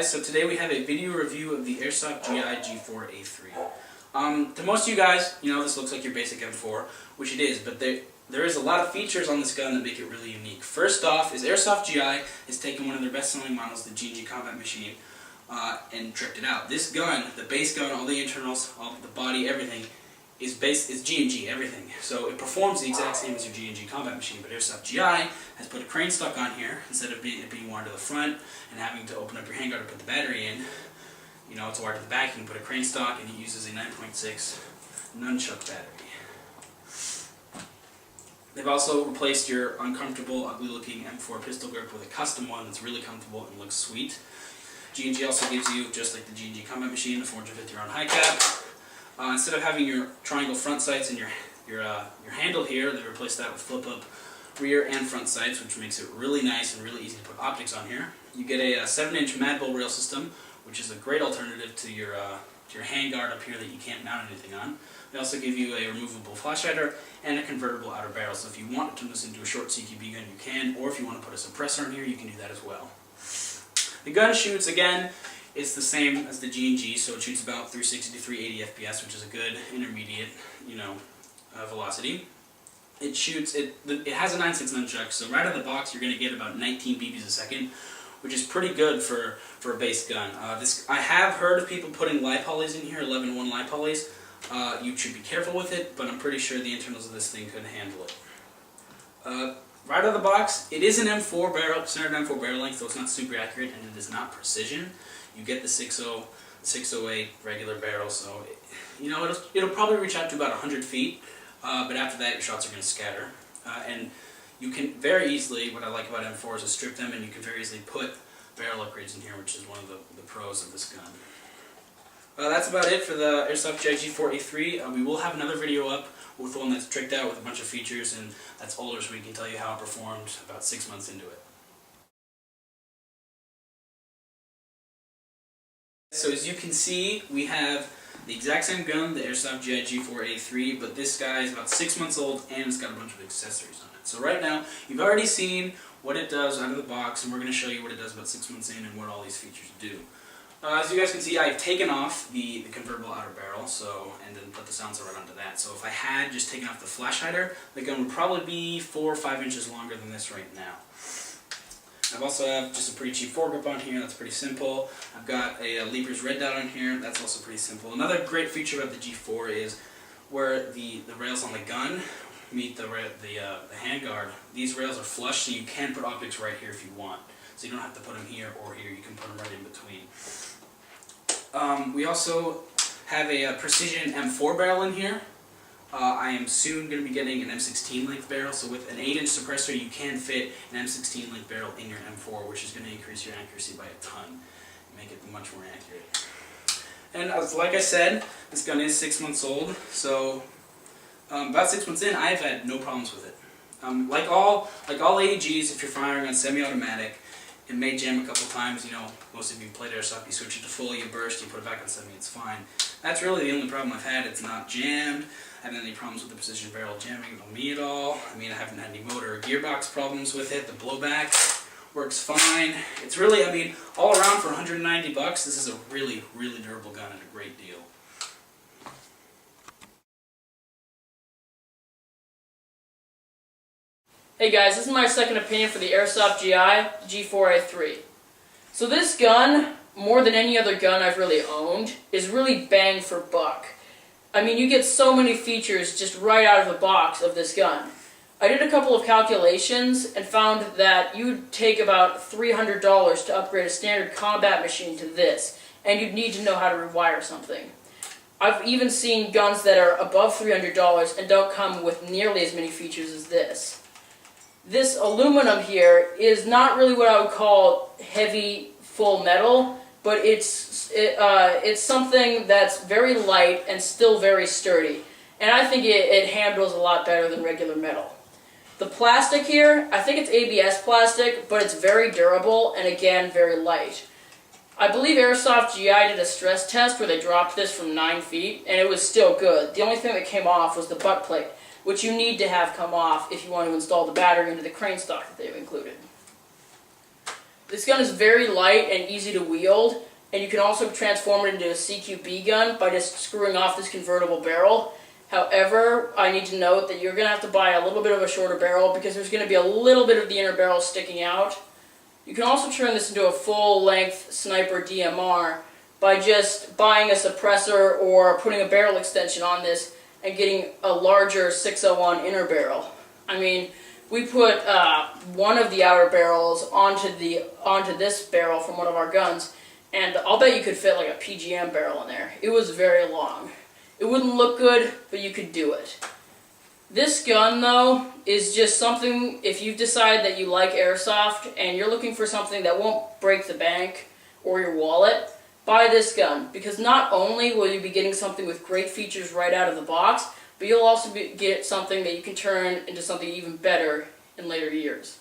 guys, so today we have a video review of the Airsoft GI G4A3. To most of you guys, you know, this looks like your basic M4, which it is, but there is a lot of features on this gun that make it really unique. First off is Airsoft GI has taken one of their best-selling models, the G&G Combat Machine, and tricked it out. This gun, the base gun, all the internals, all the body, everything, is G&G, everything. So it performs the exact same as your G&G Combat Machine, but Airsoft GI has put a crane stock on here instead of it being wired to the front and having to open up your handguard to put the battery in. You know, it's wired to the back. You can put a crane stock, and it uses a 9.6 nunchuck battery. They've also replaced your uncomfortable, ugly-looking M4 pistol grip with a custom one that's really comfortable and looks sweet. G&G also gives you, just like the G&G Combat Machine, a 450 round high cap. Instead of having your triangle front sights and your handle here, they replaced that with flip-up rear and front sights, which makes it really nice and really easy to put optics on here. You get a 7-inch mad bull rail system, which is a great alternative to your handguard up here that you can't mount anything on. They also give you a removable flash hider and a convertible outer barrel, so if you want to turn this into a short CQB gun, you can, or if you want to put a suppressor in here, you can do that as well. The gun shoots, again, it's the same as the G&G, so it shoots about 360 to 380 FPS, which is a good intermediate, velocity. It has a 9.6 nunchuck, so right out of the box you're going to get about 19 BPs a second, which is pretty good for a base gun. I have heard of people putting live polys in here, 11-1 live polys. You should be careful with it, but I'm pretty sure the internals of this thing could handle it. Right out of the box, it is an M4 barrel, standard M4 barrel length, so it's not super accurate, and it is not precision. You get the 608 regular barrel, so it'll probably reach out to about 100 feet, but after that your shots are going to scatter. And you can very easily, what I like about M4s is strip them, and you can very easily put barrel upgrades in here, which is one of the pros of this gun. That's about it for the Airsoft GI G4A3. We will have another video up with one that's tricked out with a bunch of features, and that's older, so we can tell you how it performed about 6 months into it. So as you can see, we have the exact same gun, the Airsoft GI G4A3, but this guy is about 6 months old and it's got a bunch of accessories on it. So right now, you've already seen what it does out of the box, and we're going to show you what it does about 6 months in and what all these features do. As you guys can see, I've taken off the convertible outer barrel, and then put the silencer right onto that. So if I had just taken off the flash hider, the gun would probably be 4 or 5 inches longer than this right now. I've also have just a pretty cheap foregrip on here, that's pretty simple. I've got a Liebherr's red dot on here, that's also pretty simple. Another great feature about the G4 is where the rails on the gun meet the handguard. These rails are flush, so you can put optics right here if you want. So you don't have to put them here or here, you can put them right in between. We also have a precision M4 barrel in here. I am soon going to be getting an M16 length barrel, so with an 8-inch suppressor you can fit an M16 length barrel in your M4, which is going to increase your accuracy by a ton and make it much more accurate. And like I said, this gun is 6 months old, so about 6 months in I've had no problems with it. Like all AEGs, if you're firing on semi-automatic, it may jam a couple times. Most of you played Airsoft, you switch it to full, you burst, you put it back on semi, it's fine. That's really the only problem I've had. It's not jammed. I haven't had any problems with the precision barrel jamming on me at all. I haven't had any motor or gearbox problems with it. The blowback works fine. It's really, all around for 190 bucks, this is a really, really durable gun and a great deal. Hey guys, this is my second opinion for the Airsoft GI G4A3. So this gun, more than any other gun I've really owned, is really bang for buck. You get so many features just right out of the box of this gun. I did a couple of calculations and found that you'd take about $300 to upgrade a standard combat machine to this, and you'd need to know how to rewire something. I've even seen guns that are above $300 and don't come with nearly as many features as this. This aluminum here is not really what I would call heavy full metal, but it's something that's very light and still very sturdy. And I think it handles a lot better than regular metal. The plastic here, I think it's ABS plastic, but it's very durable and again very light. I believe Airsoft GI did a stress test where they dropped this from 9 feet and it was still good. The only thing that came off was the butt plate, which you need to have come off if you want to install the battery into the crane stock that they've included. This gun is very light and easy to wield, and you can also transform it into a CQB gun by just screwing off this convertible barrel. However, I need to note that you're going to have to buy a little bit of a shorter barrel because there's going to be a little bit of the inner barrel sticking out. You can also turn this into a full-length sniper DMR by just buying a suppressor or putting a barrel extension on this and getting a larger 601 inner barrel. I mean, we put one of the outer barrels onto this barrel from one of our guns, and I'll bet you could fit like a PGM barrel in there. It was very long. It wouldn't look good, but you could do it. This gun, though, is just something, if you've decided that you like Airsoft and you're looking for something that won't break the bank or your wallet, buy this gun. Because not only will you be getting something with great features right out of the box, but you'll also get something that you can turn into something even better in later years.